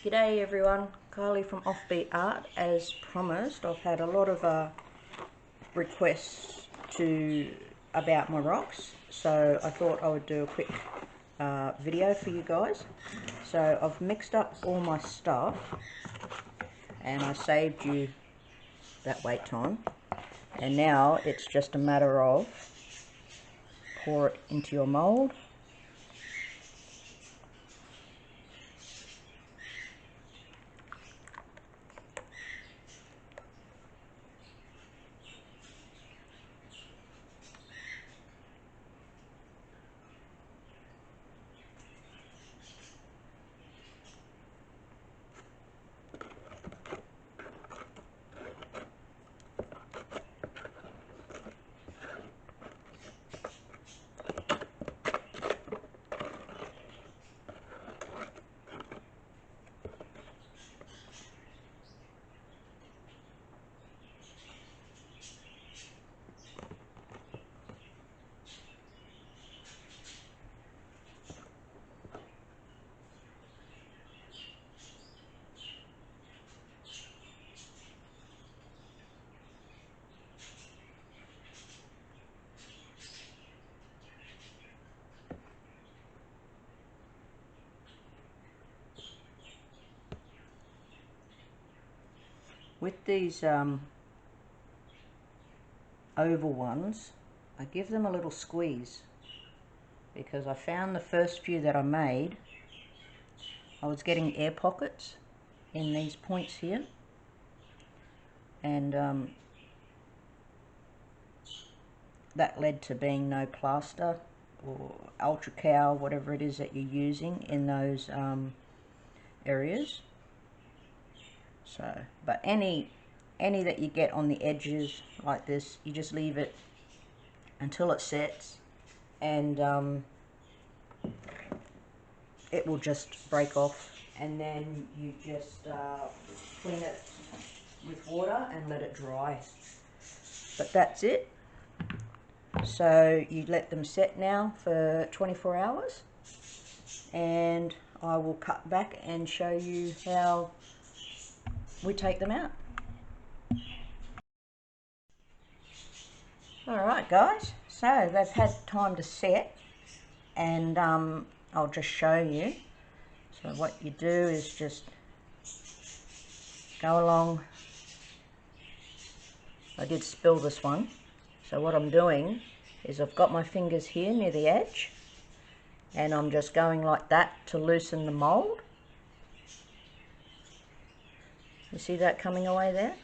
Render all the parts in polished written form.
G'day everyone, Kylie from Offbeat Art. As promised, I've had a lot of requests about my rocks, so I thought I would do a quick video for you guys. So I've mixed up all my stuff and I saved you that wait time, and now it's just a matter of pour it into your mold. With these oval ones, I give them a little squeeze because I found the first few that I made, I was getting air pockets in these points here, and that led to being no plaster or Ultra Cow, whatever it is that you're using in those areas. So, but any that you get on the edges like this, you just leave it until it sets, and it will just break off, and then you just clean it with water and let it dry. But that's it. So you let them set now for 24 hours, and I will cut back and show you how we take them out. Alright guys, so they've had time to set, and I'll just show you. So what you do is just go along. I did spill this one, so what I'm doing is I've got my fingers here near the edge, and I'm just going like that to loosen the mold. You see that coming away there?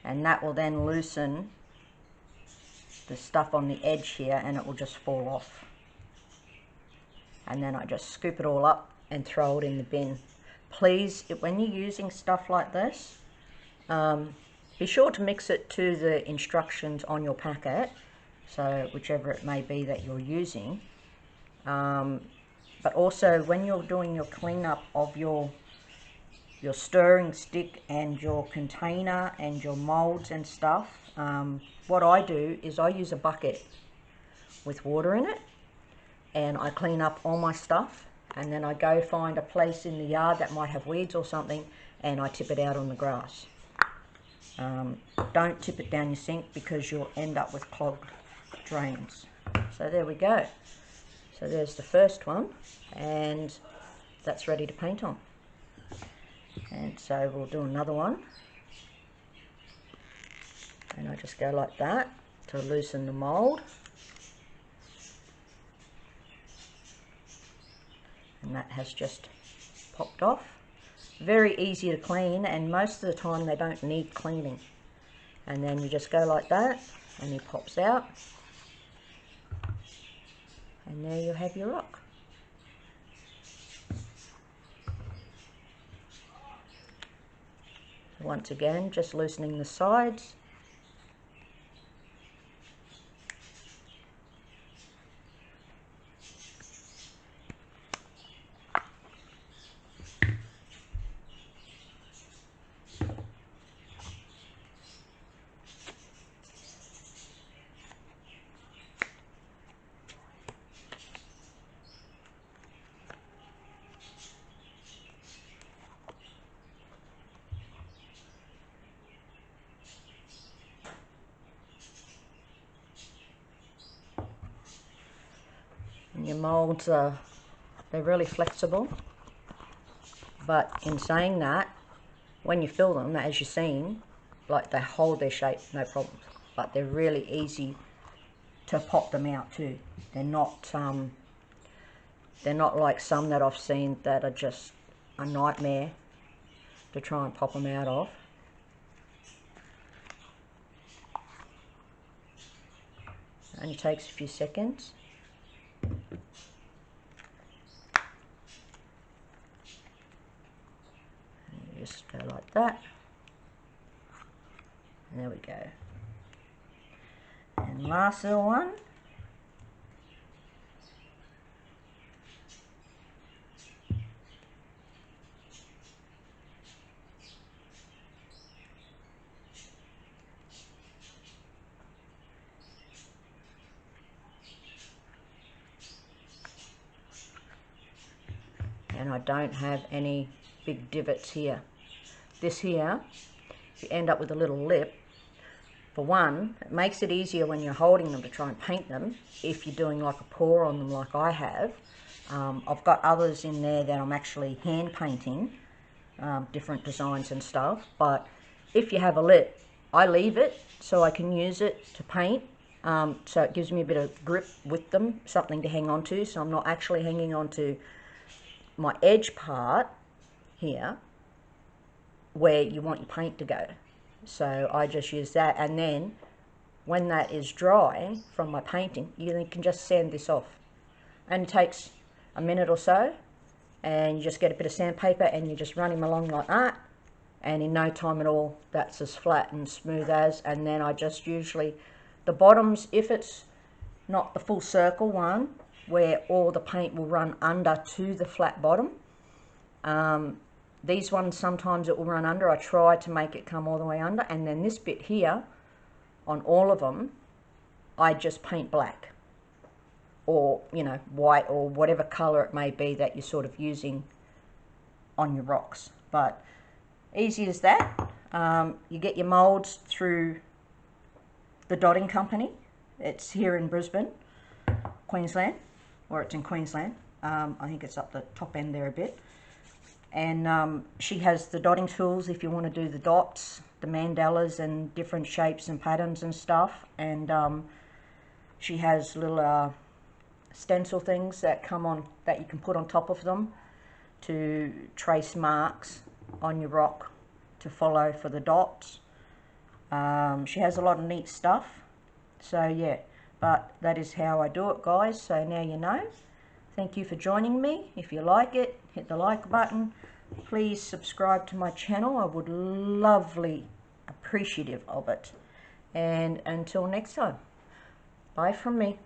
And that will then loosen the stuff on the edge here, and it will just fall off. And then I just scoop it all up and throw it in the bin. Please, when you're using stuff like this, be sure to mix it to the instructions on your packet, so whichever it may be that you're using. But also when you're doing your cleanup of your stirring stick and your container and your molds and stuff, what I do is I use a bucket with water in it, and I clean up all my stuff, and then I go find a place in the yard that might have weeds or something, and I tip it out on the grass. Don't tip it down your sink because you'll end up with clogged drains. So there we go. So there's the first one, and that's ready to paint on. And so we'll do another one, and I just go like that to loosen the mold, and that has just popped off. Very easy to clean, and most of the time they don't need cleaning. And then you just go like that, and he pops out, and there you have your rock. Once again, just loosening the sides. Your moulds are, they're really flexible, but in saying that, when you fill them, as you've seen, like they hold their shape, no problem. But they're really easy to pop them out too. They're not like some that I've seen that are just a nightmare to try and pop them out of. It only takes a few seconds. Just go like that, and there we go. And last little one. And I don't have any big divots here. This here, you end up with a little lip. For one, it makes it easier when you're holding them to try and paint them, if you're doing like a pour on them like I have. I've got others in there that I'm actually hand painting, different designs and stuff, but if you have a lip, I leave it so I can use it to paint, so it gives me a bit of grip with them, something to hang on to, so I'm not actually hanging on to my edge part here where you want your paint to go. So I just use that, and then when that is dry from my painting, you can just sand this off, and it takes a minute or so, and you just get a bit of sandpaper and you just run him along like that, and in no time at all that's as flat and smooth as. And then I just usually, the bottoms, if it's not the full circle one where all the paint will run under to the flat bottom, these ones sometimes it will run under. I try to make it come all the way under, and then this bit here on all of them I just paint black, or you know, white, or whatever color it may be that you're sort of using on your rocks. But easy as that. You get your molds through the Dotting Company. It's here in Brisbane, Queensland, or it's in Queensland. I think it's up the top end there a bit. And she has the dotting tools if you want to do the dots, the mandalas and different shapes and patterns and stuff. And she has little stencil things that come on, that you can put on top of them to trace marks on your rock to follow for the dots. She has a lot of neat stuff. So yeah, but that is how I do it, guys. So now you know. Thank you for joining me. If you like it, hit the like button. Please subscribe to my channel. I would lovely appreciative of it. And until next time, bye from me.